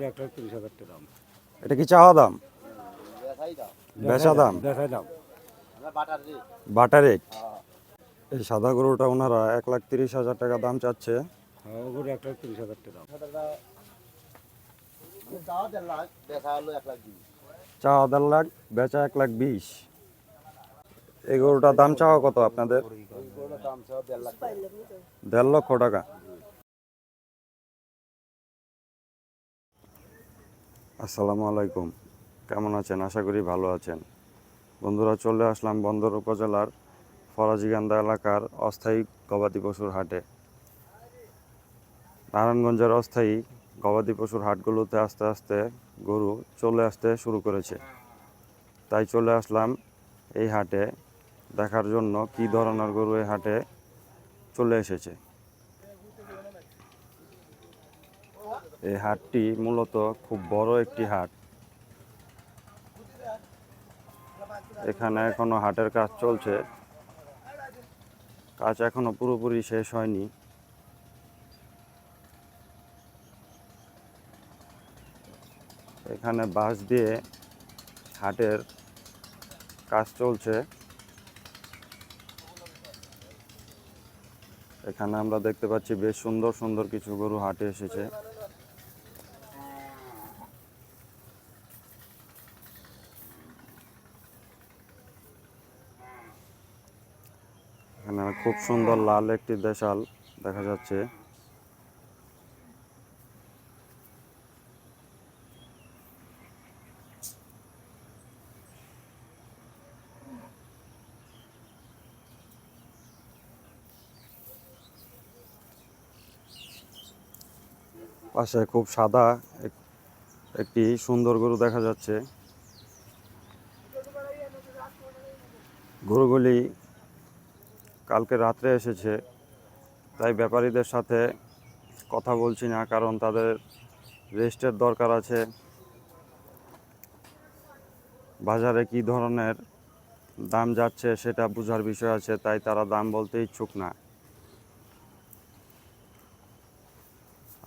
একটা 30,000 টাকা দাম। এটা কি চাওয়া দাম? বেচা দাম? দেখাই দাম। বাটা রেট। এই সাদা গরুটা ওনারা 1,30,000 টাকা দাম চাচ্ছে। ওগুলো একটা 30,000 টাকা দাম। চাওয়া 1.5 লাখ, বেচা 1,20,000। এই গরুটার দাম চাওয়া কত আপনাদের? 1.5 লক্ষ টাকা। আসসালামু আলাইকুম, কেমন আছেন? আশা করি ভালো আছেন। বন্ধুরা, চলে আসলাম বন্দর উপজেলার ফরাজিগান্দা এলাকার অস্থায়ী গবাদি পশুর হাটে। নারায়ণগঞ্জের অস্থায়ী গবাদি পশুর হাটগুলোতে আস্তে আস্তে গরু চলে আসতে শুরু করেছে, তাই চলে আসলাম এই হাটে দেখার জন্য কি ধরনের গরু এই হাটে চলে এসেছে। এই হাটটি মূলত খুব বড় একটি হাট। এখানে এখনো হাটের কাজ চলছে, কাজ এখনো পুরোপুরি শেষ হয়নি। এখানে বাঁশ দিয়ে হাটের কাজ চলছে। এখানে আমরা দেখতে পাচ্ছি বেশ সুন্দর সুন্দর কিছু গরু হাটে এসেছে। এখানে খুব সুন্দর লাল একটি দেশাল দেখা যাচ্ছে। পাশে খুব সাদা একটি সুন্দর গরু দেখা যাচ্ছে। গরুগুলি কালকে রাত্রে এসেছে, তাই ব্যাপারীদের সাথে কথা বলছি না, কারণ তাদের রেস্টের দরকার আছে। বাজারে কি ধরনের দাম যাচ্ছে সেটা বোঝার বিষয় আছে, তাই তারা দাম বলতে ইচ্ছুক না।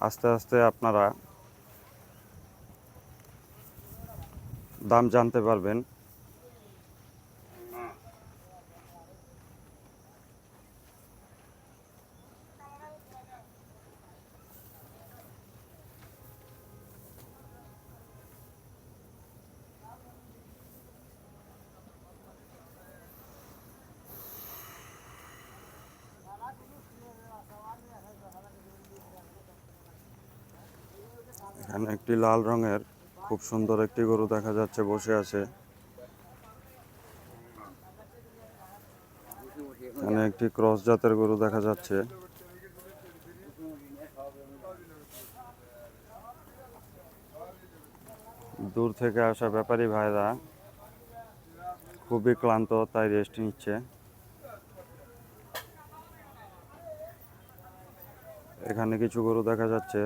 আস্তে আস্তে আপনারা দাম জানতে পারবেন। এখানে একটি লাল রঙের খুব সুন্দর একটি গরু দেখা যাচ্ছে, বসে আছে। এখানে একটি ক্রস জাতের গরু দেখা যাচ্ছে। দূর থেকে আসা ব্যাপারী ভাইরা খুবই ক্লান্ত, তাই রেস্ট নিচ্ছে। এখানে কিছু গরু দেখা যাচ্ছে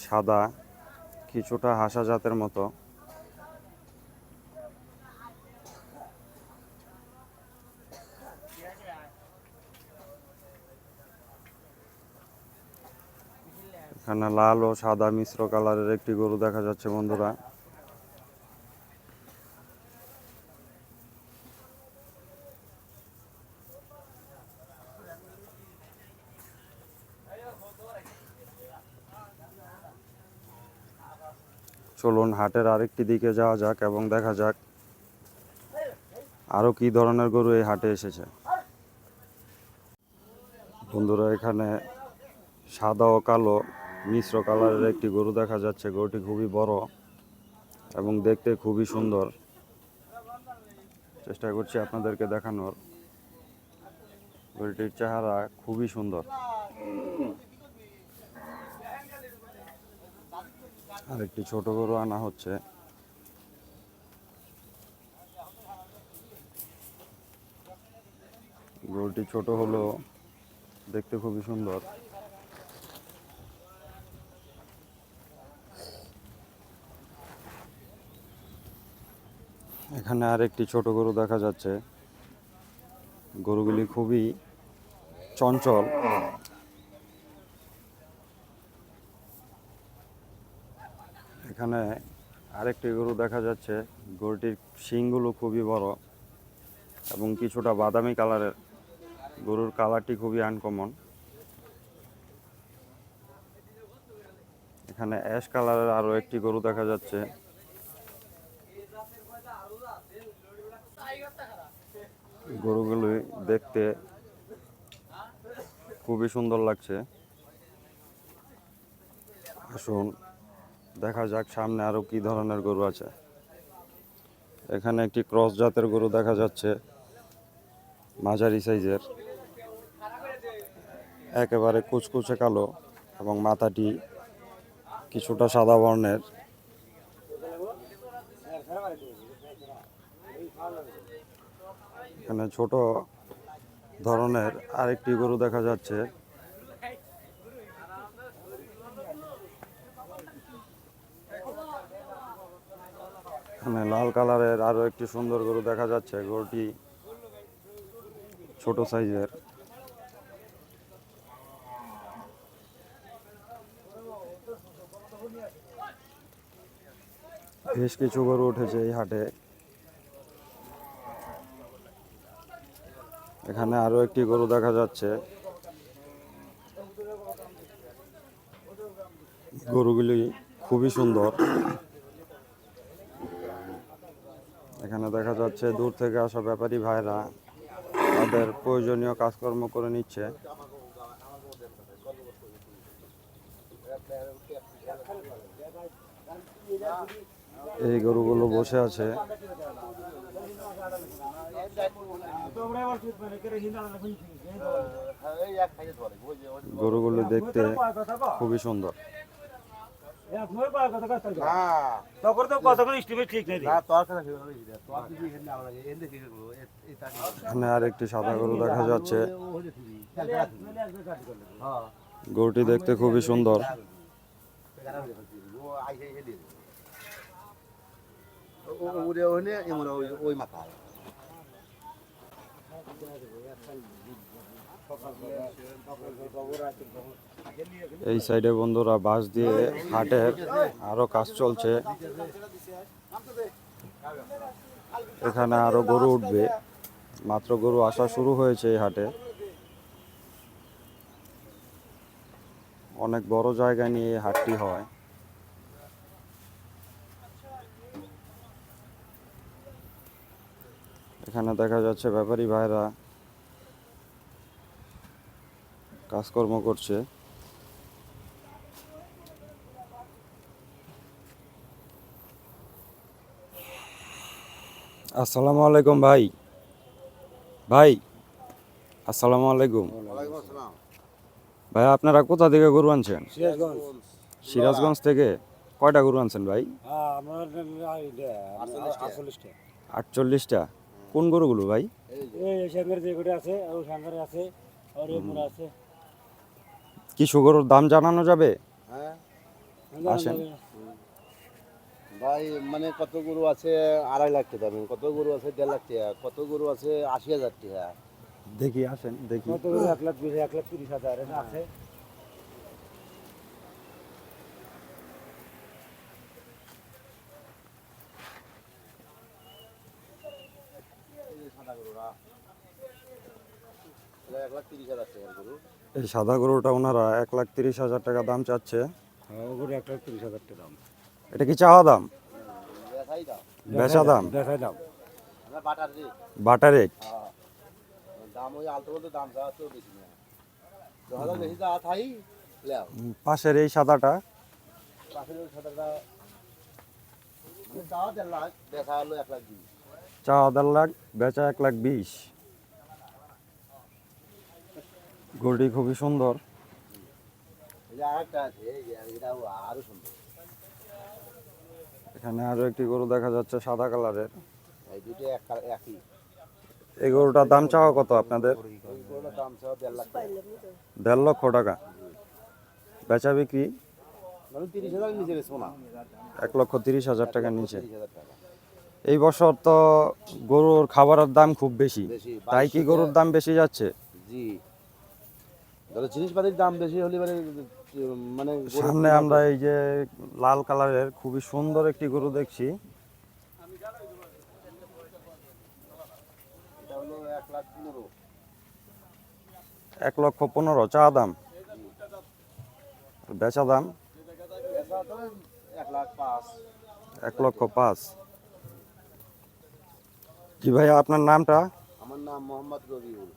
সাদা, কিছুটা হাসা জাতের মতো। এখানে লাল ও সাদা মিশ্র কালারের একটি গরু দেখা যাচ্ছে বন্ধুরা। চলুন হাটের আরেকটি দিকে যাওয়া যাক এবং দেখা যাক আরো কি ধরনের গরু এই হাটে এসেছে। বন্ধুরা, এখানে সাদা ও কালো মিশ্র কালারের একটি গরু দেখা যাচ্ছে। গরুটি খুবই বড় এবং দেখতে খুবই সুন্দর। চেষ্টা করছি আপনাদেরকে দেখানোর। গরুটির চেহারা খুবই সুন্দর। আরেকটি ছোট গরু আনা হচ্ছে। গরুটি ছোট হলেও দেখতে খুবই সুন্দর। এখানে আরেকটি ছোট গরু দেখা যাচ্ছে। গরুগুলি খুবই চঞ্চল। এখানে আরেকটি গরু দেখা যাচ্ছে। গরুটির শিংগুলো খুবই বড় এবং কিছুটা বাদামি কালারের। গরুর কালারটি খুবই আনকমন। এখানে অ্যাশ কালারের আরো একটি গরু দেখা যাচ্ছে। গরুগুলি দেখতে খুবই সুন্দর লাগছে। আসুন দেখা যাক সামনে আরো কি ধরনের গরু আছে। এখানে একটি ক্রস জাতের গরু দেখা যাচ্ছে, মাঝারি সাইজের, একেবারে কুচকুচে কালো এবং মাথাটি কিছুটা সাদা বর্ণের। এখানে ছোট ধরনের আরেকটি গরু দেখা যাচ্ছে। এখানে লাল কালারের আরো একটি সুন্দর গরু দেখা যাচ্ছে। গরুটি ছোট সাইজের। বেশ কিছু গরু উঠেছে এই হাটে। এখানে আরো একটি গরু দেখা যাচ্ছে। গরুগুলি খুবই সুন্দর। এখানে দেখা যাচ্ছে দূর থেকে আসা ব্যাপারী ভাইরা তাদের প্রয়োজনীয় কাজকর্ম করে নিচ্ছে। এই গরুগুলো বসে আছে। গরুগুলো দেখতে খুবই সুন্দর। এখানে আর একটি সাদা গরু দেখা যাচ্ছে। গরুটি দেখতে খুবই সুন্দর। এই সাইডে বন্ধুরা বাঁশ দিয়ে হাটের আরো কাজ চলছে। এখানে আরো গরু উঠবে, মাত্র গরু আসা শুরু হয়েছে এই হাটে। অনেক বড় জায়গা নিয়ে এই হাটটি হয়। এখানে দেখা যাচ্ছে ব্যাপারী ভাইরা কাজকর্ম করছে। আসসালামু আলাইকুম ভাই। ভাই আসসালামু আলাইকুম। ভাই আপনারা কোথা থেকে গরু আনছেন? সিরাজগঞ্জ থেকে। কয়টা গরু আনছেন ভাই? 48টা। কোন গরুগুলো ভাই? কিছু গরুর দাম জানানো যাবে? আসেন ভাই, মানে কত গরু আছে 2.5 লাখ টাকা দাম, কত গরু আছে 1.5 লাখ টাকা, কত গরু আছে 80,000 টাকা। দেখি, আসেন দেখি। 1,20,000 1,30,000 আছে। সাদা গরুরা 1,30,000 টাকার গরু। এই সাদা গরুটা ওনারা 1,30,000 টাকা দাম চাচ্ছে। ওগুলো 1,30,000 টাকা দাম। এটা কি চাওয়া দাম? দেখাই দাও, বেচা দাম? দেখাই দাম। আমরা বাটার রে। বাটা রেট? দাম ওই আলতো বলতে দাম চাওয়া তো বেশি না, 2,000 বেশি চাওয়া থাই লেও। পাশের এই সাদাটা? পাশের ওই সাদাটা মানে চাওয়া 1.5 লাখ, বেচা হলো 1,20,000। চাওয়া 1.5 লাখ, বেচা 1,20,000। গরুটি খুবই সুন্দর। এই যে আরেকটা আছে, এই যে এটা আরো সুন্দর। এখানে আরো একটি গরু দেখা যাচ্ছে সাদা কালারের। এই দুটো একই। এই গরুটার দাম চাওয়া কত আপনাদের? এই গরুটার দাম চাওয়া 1.5 লাখ টাকা। 1.5 লক্ষ টাকা। বেচা বিক্রি মানে 30,000 নিচে বেচবো না। 1,30,000 টাকার নিচে। 30,000 টাকা। এই বছর তো গরুর খাবারের দাম খুব বেশি, বেশি, তাই কি গরুর দাম বেশি যাচ্ছে? জি, ধরো জিনিসপাতির দাম বেশি হলে মানে মানে সামনে আমরা এই যে লাল কালারের খুবই সুন্দর একটি গরু দেখছি। এটা হলো 1,15,000। 1,15,000 চা দাম, বেচা দাম এটা ধরেন 1,05,000। 1,05,000। জি ভাইয়া, আপনার নামটা? আমার নাম মোহাম্মদ রবিউল।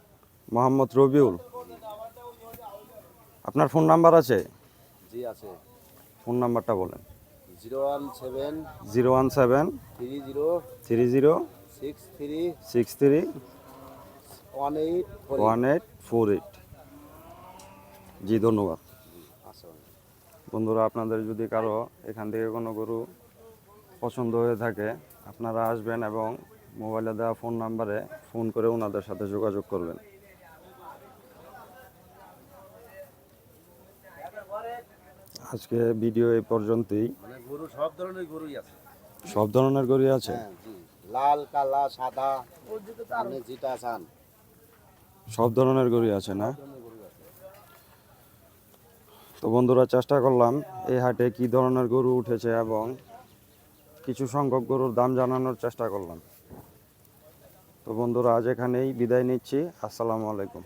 মোহাম্মদ রবিউল। আপনার ফোন নাম্বার আছে? জি আছে। ফোন নাম্বারটা বলেন। 017 017 30 30 63 63 1848। 1848। জি ধন্যবাদ। আচ্ছা। বন্ধুরা, আপনাদের যদি কারো এখান থেকে কোনো গরু পছন্দ হয়ে থাকে, আপনারা আসবেন এবং মোবাইলে দেওয়া ফোন নাম্বারে ফোন করে ওনাদের সাথে যোগাযোগ করবেন। আজকে ভিডিও এই পর্যন্তই। মানে গরু সব ধরনের গরুই আছে। সব ধরনের গরু আছে? হ্যাঁ জি, লাল কালা সাদা মানে যেটা চান সব ধরনের গরু আছে না? সব ধরনের গরু আছে। তো বন্ধুরা, চেষ্টা করলাম এই হাটে কি ধরনের গরু উঠেছে এবং কিছু সংখ্যক গরুর দাম জানানোর চেষ্টা করলাম। তো বন্ধুরা, আজ এখানেই বিদায় নিচ্ছি। আসসালামু আলাইকুম।